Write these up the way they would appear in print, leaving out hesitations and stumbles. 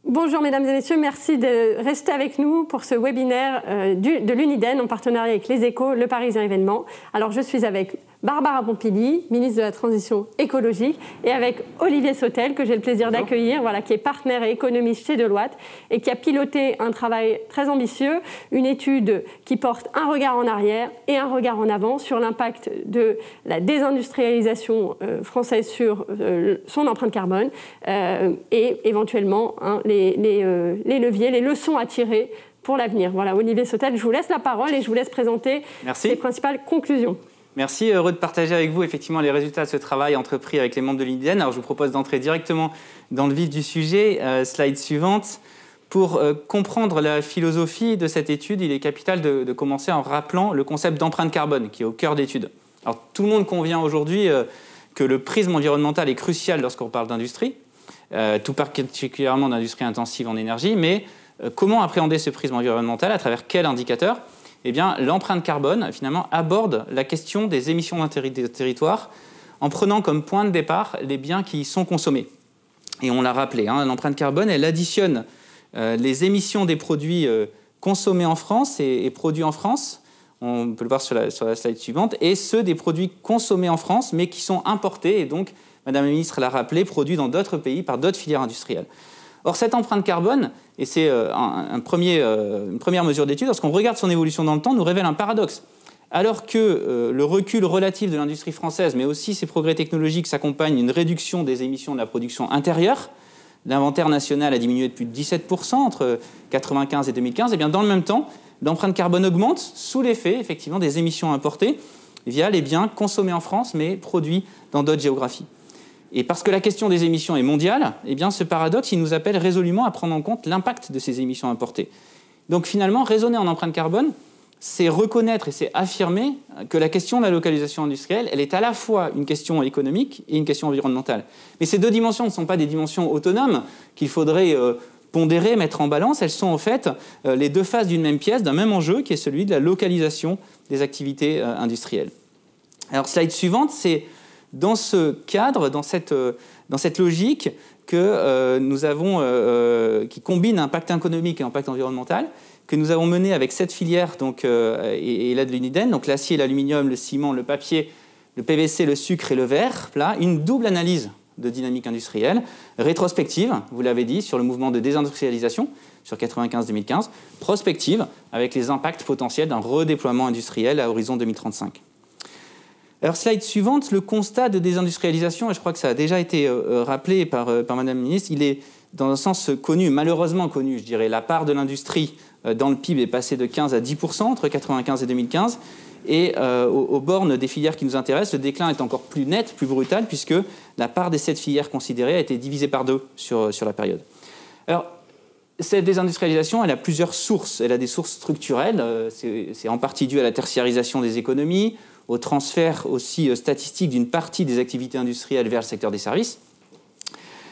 Bonjour mesdames et messieurs, merci de rester avec nous pour ce webinaire de l'Uniden en partenariat avec Les Échos, Le Parisien Événement. Alors je suis avec Barbara Pompili, ministre de la Transition écologique, et avec Olivier Sautel, que j'ai le plaisir d'accueillir, voilà, qui est partenaire et économiste chez Deloitte et qui a piloté un travail très ambitieux, une étude qui porte un regard en arrière et un regard en avant sur l'impact de la désindustrialisation française sur son empreinte carbone et éventuellement les leviers, les leçons à tirer pour l'avenir. Voilà, Olivier Sautel, je vous laisse la parole et je vous laisse présenter les principales conclusions. Merci, heureux de partager avec vous effectivement les résultats de ce travail entrepris avec les membres de l'Uniden. Alors je vous propose d'entrer directement dans le vif du sujet. Slide suivante. Pour comprendre la philosophie de cette étude, il est capital de commencer en rappelant le concept d'empreinte carbone qui est au cœur de l'étude. Alors tout le monde convient aujourd'hui que le prisme environnemental est crucial lorsqu'on parle d'industrie, tout particulièrement d'industrie intensive en énergie, mais comment appréhender ce prisme environnemental, à travers quel indicateur ? Eh bien, l'empreinte carbone, finalement, aborde la question des émissions d'un territoire en prenant comme point de départ les biens qui y sont consommés. Et on l'a rappelé, l'empreinte carbone, elle additionne les émissions des produits consommés en France et produits en France, on peut le voir sur la slide suivante, et ceux des produits consommés en France, mais qui sont importés, et donc, Madame la Ministre l'a rappelé, produits dans d'autres pays par d'autres filières industrielles. Or, cette empreinte carbone, et c'est une première mesure d'étude, lorsqu'on regarde son évolution dans le temps, nous révèle un paradoxe. Alors que le recul relatif de l'industrie française, mais aussi ses progrès technologiques, s'accompagnent d'une réduction des émissions de la production intérieure, l'inventaire national a diminué de plus de 17% entre 1995 et 2015, et bien dans le même temps, l'empreinte carbone augmente sous l'effet effectivement des émissions importées via les biens consommés en France, mais produits dans d'autres géographies. Et parce que la question des émissions est mondiale, eh bien ce paradoxe, il nous appelle résolument à prendre en compte l'impact de ces émissions importées. Donc finalement, raisonner en empreinte carbone, c'est reconnaître et c'est affirmer que la question de la localisation industrielle, elle est à la fois une question économique et une question environnementale. Mais ces deux dimensions ne sont pas des dimensions autonomes qu'il faudrait pondérer, mettre en balance. Elles sont en fait les deux faces d'une même pièce, d'un même enjeu, qui est celui de la localisation des activités industrielles. Alors, slide suivante, c'est dans ce cadre, dans cette logique que nous avons, qui combine impact économique et impact environnemental, que nous avons mené avec 7 filières et l'aide de l'Uniden, donc l'acier, l'aluminium, le ciment, le papier, le PVC, le sucre et le verre, là, une double analyse de dynamique industrielle, rétrospective, vous l'avez dit, sur le mouvement de désindustrialisation, sur 95-2015, prospective, avec les impacts potentiels d'un redéploiement industriel à horizon 2035. Alors, slide suivante, le constat de désindustrialisation, et je crois que ça a déjà été rappelé par Madame la Ministre, il est dans un sens connu, malheureusement connu, je dirais. La part de l'industrie dans le PIB est passée de 15 à 10% entre 1995 et 2015. Et aux bornes des filières qui nous intéressent, le déclin est encore plus net, plus brutal, puisque la part des 7 filières considérées a été divisée par 2 sur la période. Alors, cette désindustrialisation, elle a plusieurs sources. Elle a des sources structurelles. C'est en partie dû à la tertiarisation des économies, au transfert aussi statistique d'une partie des activités industrielles vers le secteur des services.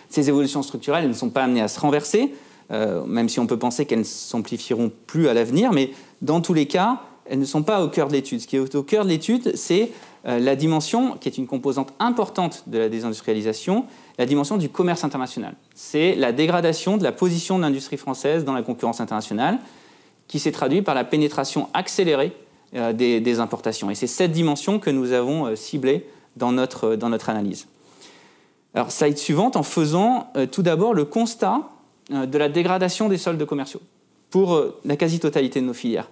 Ces évolutions structurelles, elles ne sont pas amenées à se renverser, même si on peut penser qu'elles ne s'amplifieront plus à l'avenir, mais dans tous les cas, elles ne sont pas au cœur de l'étude. Ce qui est au cœur de l'étude, c'est la dimension, qui est une composante importante de la désindustrialisation, la dimension du commerce international. C'est la dégradation de la position de l'industrie française dans la concurrence internationale, qui s'est traduite par la pénétration accélérée des importations. Et c'est cette dimension que nous avons ciblée dans notre analyse. Alors, slide suivante, en faisant tout d'abord le constat de la dégradation des soldes commerciaux pour la quasi-totalité de nos filières.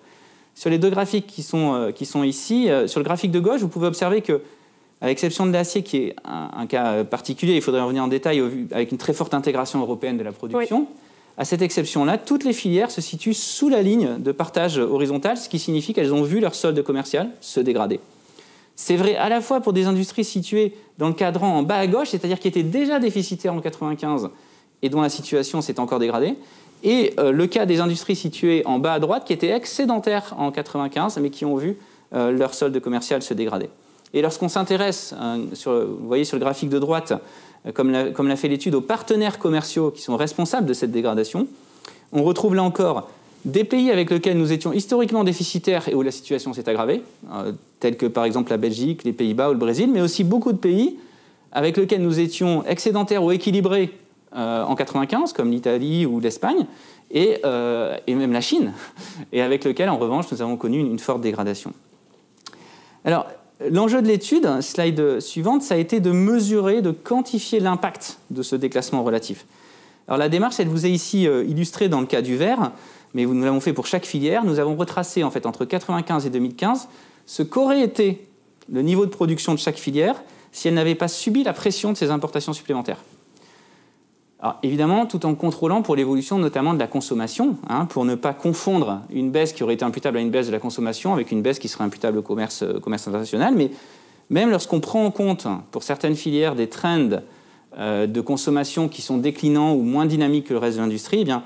Sur les deux graphiques qui sont ici, sur le graphique de gauche, vous pouvez observer que, à l'exception de l'acier, qui est un cas particulier, il faudrait revenir en détail avec une très forte intégration européenne de la production, oui. À cette exception-là, toutes les filières se situent sous la ligne de partage horizontal, ce qui signifie qu'elles ont vu leur solde commercial se dégrader. C'est vrai à la fois pour des industries situées dans le cadran en bas à gauche, c'est-à-dire qui étaient déjà déficitaires en 1995 et dont la situation s'est encore dégradée, et le cas des industries situées en bas à droite qui étaient excédentaires en 1995 mais qui ont vu leur solde commercial se dégrader. Et lorsqu'on s'intéresse, vous voyez sur le graphique de droite, comme l'a fait l'étude, aux partenaires commerciaux qui sont responsables de cette dégradation, on retrouve là encore des pays avec lesquels nous étions historiquement déficitaires et où la situation s'est aggravée, tels que par exemple la Belgique, les Pays-Bas ou le Brésil, mais aussi beaucoup de pays avec lesquels nous étions excédentaires ou équilibrés en 95, comme l'Italie ou l'Espagne, et même la Chine, et avec lequel, en revanche, nous avons connu une forte dégradation. Alors, l'enjeu de l'étude, slide suivante, ça a été de mesurer, de quantifier l'impact de ce déclassement relatif. Alors, la démarche, elle vous est ici illustrée dans le cas du verre, mais nous l'avons fait pour chaque filière. Nous avons retracé, en fait, entre 1995 et 2015, ce qu'aurait été le niveau de production de chaque filière si elle n'avait pas subi la pression de ces importations supplémentaires. Alors, évidemment, tout en contrôlant pour l'évolution notamment de la consommation, pour ne pas confondre une baisse qui aurait été imputable à une baisse de la consommation avec une baisse qui serait imputable au commerce international. Mais même lorsqu'on prend en compte, pour certaines filières, des trends de consommation qui sont déclinants ou moins dynamiques que le reste de l'industrie, eh bien,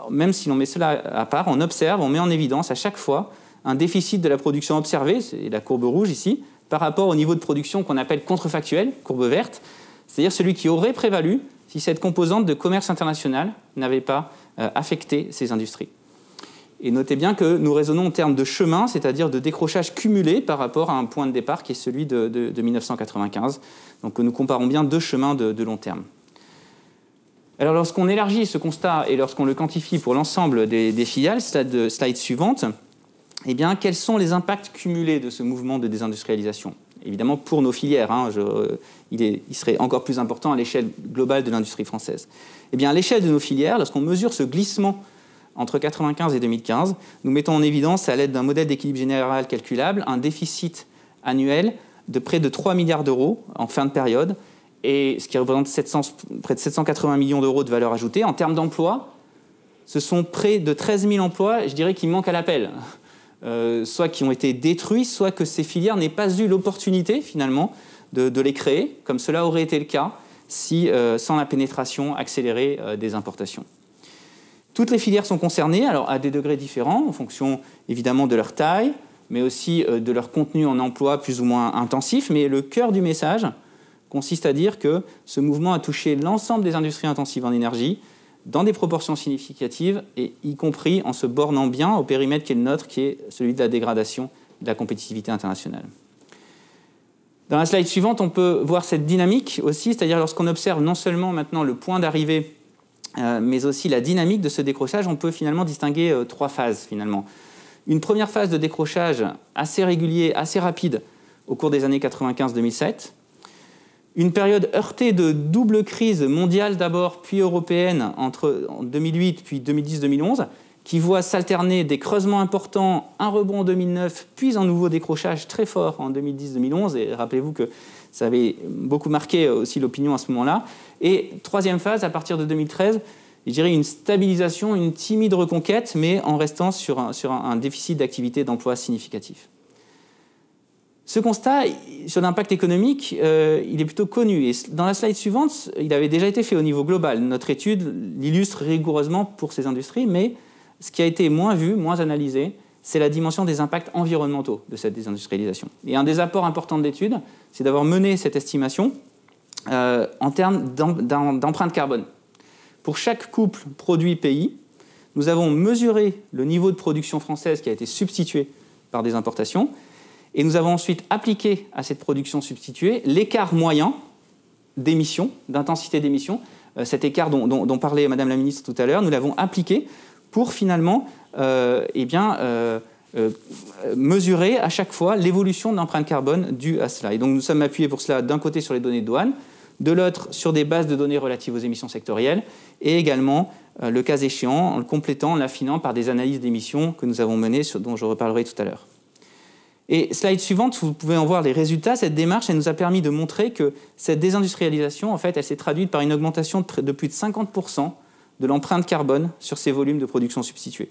même si l'on met cela à part, on observe, on met en évidence à chaque fois un déficit de la production observée, c'est la courbe rouge ici, par rapport au niveau de production qu'on appelle contrefactuel, courbe verte, c'est-à-dire celui qui aurait prévalu si cette composante de commerce international n'avait pas affecté ces industries. Et notez bien que nous raisonnons en termes de chemin, c'est-à-dire de décrochage cumulé par rapport à un point de départ qui est celui de 1995. Donc nous comparons bien deux chemins de long terme. Alors lorsqu'on élargit ce constat et lorsqu'on le quantifie pour l'ensemble des filiales, slide suivante, eh bien, quels sont les impacts cumulés de ce mouvement de désindustrialisation ? Évidemment, pour nos filières, il serait encore plus important à l'échelle globale de l'industrie française. Eh bien, à l'échelle de nos filières, lorsqu'on mesure ce glissement entre 1995 et 2015, nous mettons en évidence, à l'aide d'un modèle d'équilibre général calculable, un déficit annuel de près de 3 milliards d'euros en fin de période, et ce qui représente près de 780 millions d'euros de valeur ajoutée. En termes d'emploi, ce sont près de 13 000 emplois, je dirais, qui manquent à l'appel. Soit qui ont été détruits, soit que ces filières n'aient pas eu l'opportunité, finalement, de les créer, comme cela aurait été le cas sans la pénétration accélérée des importations. Toutes les filières sont concernées, alors à des degrés différents, en fonction, évidemment, de leur taille, mais aussi de leur contenu en emploi plus ou moins intensif. Mais le cœur du message consiste à dire que ce mouvement a touché l'ensemble des industries intensives en énergie, dans des proportions significatives, et y compris en se bornant bien au périmètre qui est le nôtre, qui est celui de la dégradation de la compétitivité internationale. Dans la slide suivante, on peut voir cette dynamique aussi, c'est-à-dire lorsqu'on observe non seulement maintenant le point d'arrivée, mais aussi la dynamique de ce décrochage, on peut finalement distinguer trois phases finalement. Une première phase de décrochage assez régulier, assez rapide, au cours des années 95-2007, une période heurtée de double crise mondiale d'abord, puis européenne, entre 2008 puis 2010-2011, qui voit s'alterner des creusements importants, un rebond en 2009, puis un nouveau décrochage très fort en 2010-2011. Et rappelez-vous que ça avait beaucoup marqué aussi l'opinion à ce moment-là. Et troisième phase, à partir de 2013, je dirais une stabilisation, une timide reconquête, mais en restant sur un déficit d'activité d'emploi significatif. Ce constat sur l'impact économique, il est plutôt connu. Et dans la slide suivante, il avait déjà été fait au niveau global. Notre étude l'illustre rigoureusement pour ces industries, mais ce qui a été moins vu, moins analysé, c'est la dimension des impacts environnementaux de cette désindustrialisation. Et un des apports importants de l'étude, c'est d'avoir mené cette estimation en termes d'empreinte carbone. Pour chaque couple produit-pays, nous avons mesuré le niveau de production française qui a été substitué par des importations, et nous avons ensuite appliqué à cette production substituée l'écart moyen d'émissions, d'intensité d'émissions. Cet écart dont parlait Madame la Ministre tout à l'heure, nous l'avons appliqué pour finalement mesurer à chaque fois l'évolution de l'empreinte carbone due à cela. Et donc nous sommes appuyés pour cela d'un côté sur les données de douane, de l'autre sur des bases de données relatives aux émissions sectorielles, et également, le cas échéant, en le complétant, en l'affinant par des analyses d'émissions que nous avons menées, dont je reparlerai tout à l'heure. Et slide suivante, vous pouvez en voir les résultats. Cette démarche, elle nous a permis de montrer que cette désindustrialisation, en fait, elle s'est traduite par une augmentation de plus de 50% de l'empreinte carbone sur ces volumes de production substituée.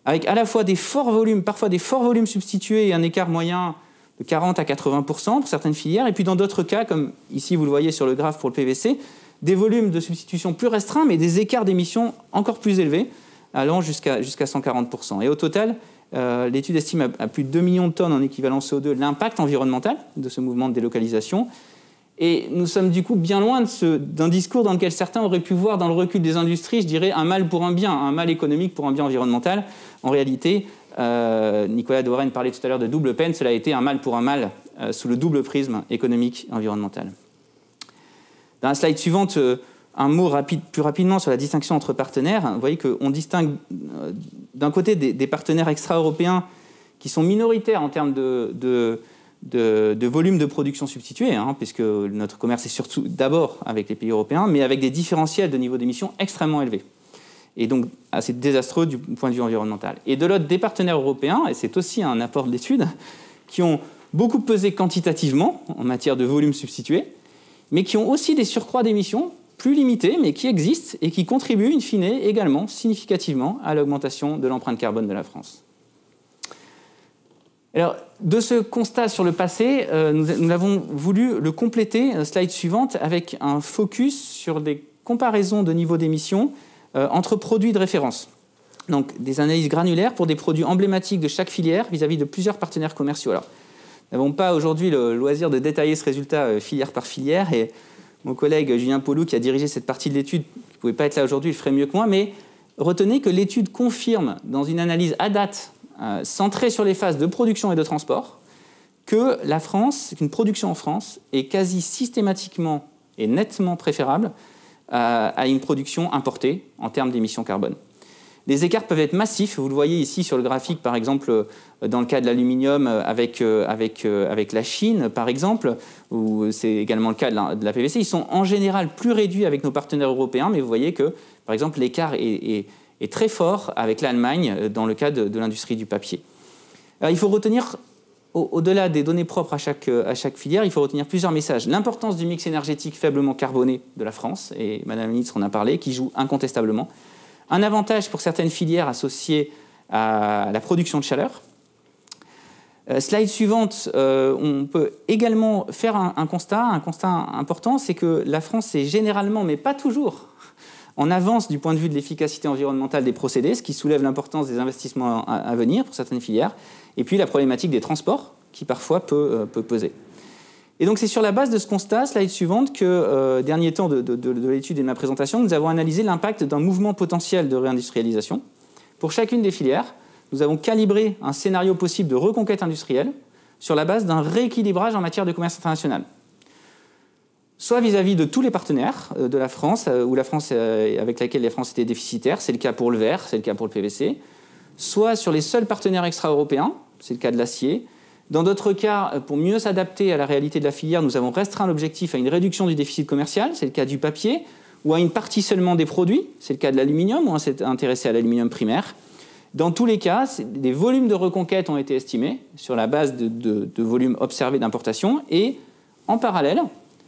Avec à la fois des forts volumes, parfois des forts volumes substitués et un écart moyen de 40 à 80% pour certaines filières, et puis dans d'autres cas, comme ici vous le voyez sur le graphe pour le PVC, des volumes de substitution plus restreints, mais des écarts d'émissions encore plus élevés, allant jusqu'à 140%. Et au total, l'étude estime à plus de 2 millions de tonnes en équivalent CO2 l'impact environnemental de ce mouvement de délocalisation. Et nous sommes du coup bien loin d'un discours dans lequel certains auraient pu voir dans le recul des industries, je dirais, un mal pour un bien, un mal économique pour un bien environnemental. En réalité, Nicolas de Warren parlait tout à l'heure de double peine, cela a été un mal pour un mal sous le double prisme économique et environnemental. Dans la slide suivante, un mot plus rapidement sur la distinction entre partenaires. Vous voyez qu'on distingue d'un côté des partenaires extra-européens qui sont minoritaires en termes de volume de production substituée, puisque notre commerce est surtout d'abord avec les pays européens, mais avec des différentiels de niveau d'émissions extrêmement élevés. Et donc assez désastreux du point de vue environnemental. Et de l'autre, des partenaires européens, et c'est aussi un apport de l'étude, qui ont beaucoup pesé quantitativement en matière de volume substitué, mais qui ont aussi des surcroîts d'émissions plus limités, mais qui existent et qui contribuent, in fine, également significativement à l'augmentation de l'empreinte carbone de la France. Alors, de ce constat sur le passé, nous avons voulu le compléter, slide suivante, avec un focus sur des comparaisons de niveau d'émissions entre produits de référence. Donc, des analyses granulaires pour des produits emblématiques de chaque filière vis-à-vis de plusieurs partenaires commerciaux. Alors, nous n'avons pas aujourd'hui le loisir de détailler ce résultat filière par filière, et mon collègue Julien Paulou, qui a dirigé cette partie de l'étude, qui ne pouvait pas être là aujourd'hui, il ferait mieux que moi, mais retenez que l'étude confirme, dans une analyse à date, centrée sur les phases de production et de transport, que la France, qu'une production en France est quasi systématiquement et nettement préférable à une production importée en termes d'émissions carbone. Les écarts peuvent être massifs, vous le voyez ici sur le graphique, par exemple, dans le cas de l'aluminium avec la Chine, par exemple, ou c'est également le cas de la PVC. Ils sont en général plus réduits avec nos partenaires européens, mais vous voyez que, par exemple, l'écart est très fort avec l'Allemagne dans le cas de l'industrie du papier. Alors, il faut retenir, au-delà des données propres à chaque filière, il faut retenir plusieurs messages. L'importance du mix énergétique faiblement carboné de la France, et Madame la ministre en a parlé, qui joue incontestablement. Un avantage pour certaines filières associées à la production de chaleur. Slide suivante, on peut également faire un constat important, c'est que la France est généralement, mais pas toujours, en avance du point de vue de l'efficacité environnementale des procédés, ce qui soulève l'importance des investissements à venir pour certaines filières, et puis la problématique des transports, qui parfois peut peser. Et donc c'est sur la base de ce constat, slide suivante, que, dernier temps de l'étude et de ma présentation, nous avons analysé l'impact d'un mouvement potentiel de réindustrialisation. Pour chacune des filières, nous avons calibré un scénario possible de reconquête industrielle sur la base d'un rééquilibrage en matière de commerce international. Soit vis-à-vis de tous les partenaires de la France, avec laquelle la France était déficitaire, c'est le cas pour le verre, c'est le cas pour le PVC, soit sur les seuls partenaires extra-européens, c'est le cas de l'acier. Dans d'autres cas, pour mieux s'adapter à la réalité de la filière, nous avons restreint l'objectif à une réduction du déficit commercial, c'est le cas du papier, ou à une partie seulement des produits, c'est le cas de l'aluminium, où on s'est intéressé à l'aluminium primaire. Dans tous les cas, des volumes de reconquête ont été estimés sur la base de volumes observés d'importation, et en parallèle,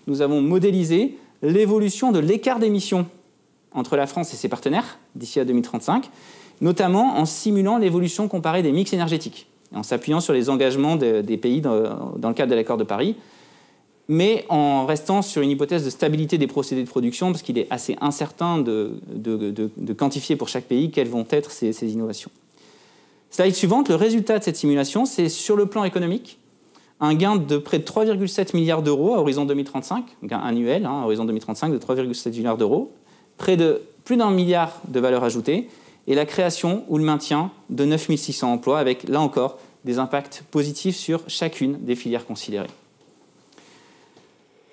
nous avons modélisé l'évolution de l'écart d'émissions entre la France et ses partenaires d'ici à 2035, notamment en simulant l'évolution comparée des mix énergétiques, en s'appuyant sur les engagements des pays dans le cadre de l'accord de Paris, mais en restant sur une hypothèse de stabilité des procédés de production, parce qu'il est assez incertain de quantifier pour chaque pays quelles vont être ces innovations. Slide suivante, le résultat de cette simulation, c'est sur le plan économique, un gain de près de 3,7 milliards d'euros à horizon 2035, un gain annuel à horizon 2035 de 3,7 milliards d'euros, plus d'1 milliard de valeur ajoutée, et la création ou le maintien de 9 600 emplois, avec, là encore, des impacts positifs sur chacune des filières considérées.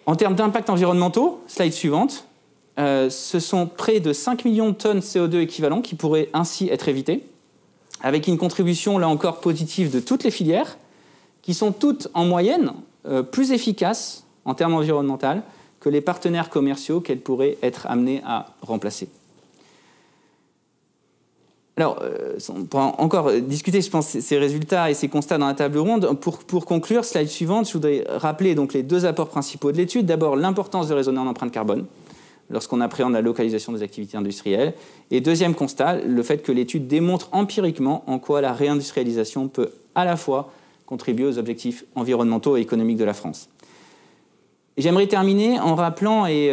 En termes d'impacts environnementaux, slide suivante, ce sont près de 5 millions de tonnes de CO2 équivalents qui pourraient ainsi être évités, avec une contribution, là encore, positive de toutes les filières, qui sont toutes, en moyenne, plus efficaces en termes environnementaux que les partenaires commerciaux qu'elles pourraient être amenées à remplacer. Alors, on pourra encore discuter, je pense, ces résultats et ces constats dans la table ronde. Pour conclure, slide suivante, je voudrais rappeler donc les deux apports principaux de l'étude. D'abord, l'importance de raisonner en empreinte carbone lorsqu'on appréhende la localisation des activités industrielles. Et deuxième constat, le fait que l'étude démontre empiriquement en quoi la réindustrialisation peut à la fois contribuer aux objectifs environnementaux et économiques de la France. J'aimerais terminer en rappelant, et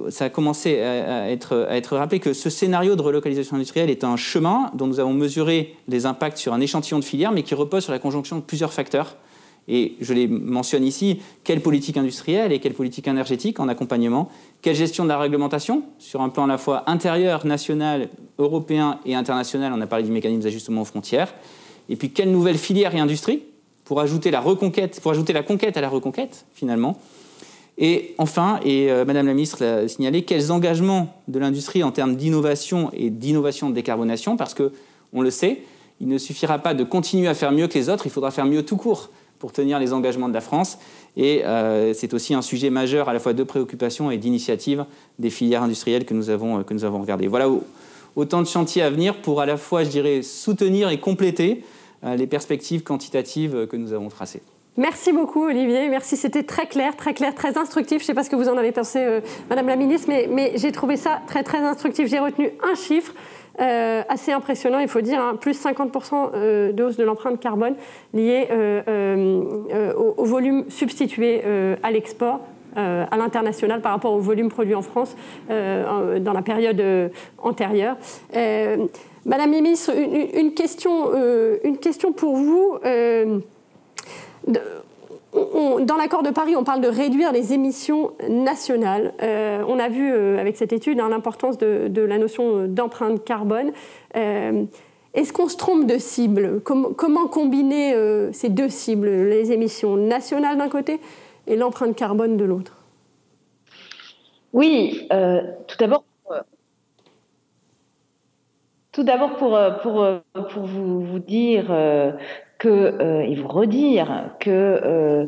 ça a commencé à être rappelé, que ce scénario de relocalisation industrielle est un chemin dont nous avons mesuré les impacts sur un échantillon de filières, mais qui repose sur la conjonction de plusieurs facteurs. Et je les mentionne ici, quelle politique industrielle et quelle politique énergétique en accompagnement, quelle gestion de la réglementation, sur un plan à la fois intérieur, national, européen et international, on a parlé du mécanisme d'ajustement aux frontières, et puis quelle nouvelle filière et industrie pour ajouter la conquête à la reconquête, finalement. Et enfin, et Madame la Ministre l'a signalé, quels engagements de l'industrie en termes d'innovation et d'innovation de décarbonation, parce qu'on le sait, il ne suffira pas de continuer à faire mieux que les autres, il faudra faire mieux tout court pour tenir les engagements de la France. Et c'est aussi un sujet majeur à la fois de préoccupation et d'initiative des filières industrielles que nous avons regardées. Voilà autant de chantiers à venir pour à la fois, je dirais, soutenir et compléter les perspectives quantitatives que nous avons tracées. Merci beaucoup Olivier, merci, c'était très clair, très instructif. Je ne sais pas ce que vous en avez pensé, Madame la Ministre, mais j'ai trouvé ça très instructif. J'ai retenu un chiffre assez impressionnant, il faut dire, hein, plus 50% de hausse de l'empreinte carbone liée au volume substitué à l'export. À l'international par rapport au volume produit en France dans la période antérieure. Madame la Ministre, une question pour vous. Dans l'accord de Paris, on parle de réduire les émissions nationales. On a vu avec cette étude l'importance de la notion d'empreinte carbone. Est-ce qu'on se trompe de cible ? Comment combiner ces deux cibles, les émissions nationales d'un côté et l'empreinte carbone de l'autre? Oui, tout d'abord pour vous dire et vous redire que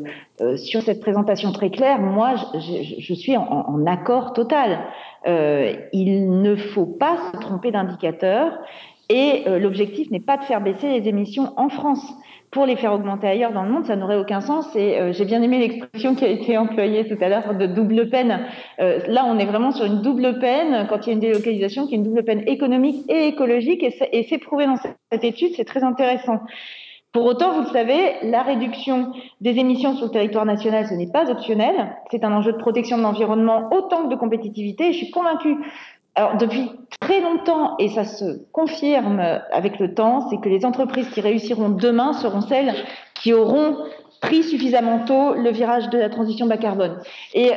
sur cette présentation très claire, moi je suis en accord total. Il ne faut pas se tromper d'indicateur et l'objectif n'est pas de faire baisser les émissions en France. Pour les faire augmenter ailleurs dans le monde, ça n'aurait aucun sens. Et j'ai bien aimé l'expression qui a été employée tout à l'heure de double peine. Là, on est vraiment sur une double peine quand il y a une délocalisation, qui est une double peine économique et écologique. Et c'est prouvé dans cette étude, c'est très intéressant. Pour autant, vous le savez, la réduction des émissions sur le territoire national, ce n'est pas optionnel. C'est un enjeu de protection de l'environnement autant que de compétitivité. Et je suis convaincue, alors depuis très longtemps, et ça se confirme avec le temps, c'est que les entreprises qui réussiront demain seront celles qui auront pris suffisamment tôt le virage de la transition bas carbone. Et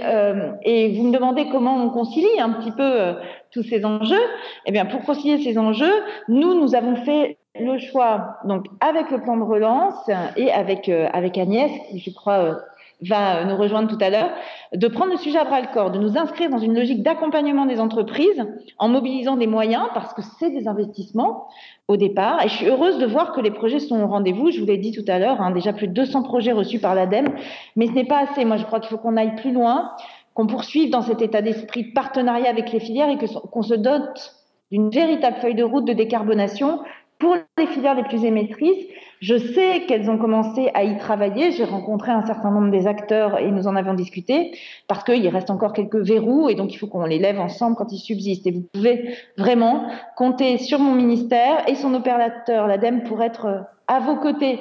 vous me demandez comment on concilie un petit peu tous ces enjeux. Eh bien, pour concilier ces enjeux, nous avons fait le choix, donc avec le plan de relance et avec Agnès, qui je crois va nous rejoindre tout à l'heure, de prendre le sujet à bras-le-corps, de nous inscrire dans une logique d'accompagnement des entreprises en mobilisant des moyens, parce que c'est des investissements au départ. Et je suis heureuse de voir que les projets sont au rendez-vous. Je vous l'ai dit tout à l'heure, déjà plus de 200 projets reçus par l'ADEME, mais ce n'est pas assez. Moi, je crois qu'il faut qu'on aille plus loin, qu'on poursuive dans cet état d'esprit de partenariat avec les filières et qu'on se dote d'une véritable feuille de route de décarbonation pour les filières les plus émettrices. Je sais qu'elles ont commencé à y travailler. J'ai rencontré un certain nombre des acteurs et nous en avons discuté parce qu'il reste encore quelques verrous et donc il faut qu'on les lève ensemble quand ils subsistent. Et vous pouvez vraiment compter sur mon ministère et son opérateur, l'ADEME, pour être à vos côtés.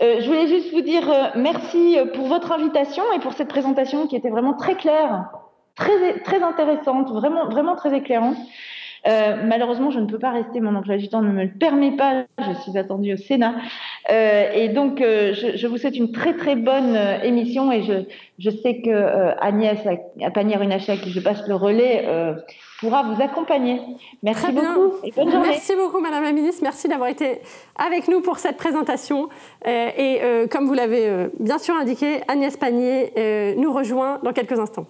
Je voulais juste vous dire merci pour votre invitation et pour cette présentation qui était vraiment très claire, très intéressante, vraiment très éclairante. Malheureusement, je ne peux pas rester, mon emploi du temps ne me le permet pas, je suis attendue au Sénat. Et donc, je vous souhaite une très bonne émission et je sais que Agnès Pannier-Runacher, à qui je passe le relais, pourra vous accompagner. Merci beaucoup et bonne journée. Merci beaucoup, Madame la Ministre. Merci d'avoir été avec nous pour cette présentation. Et comme vous l'avez bien sûr indiqué, Agnès Pannier nous rejoint dans quelques instants.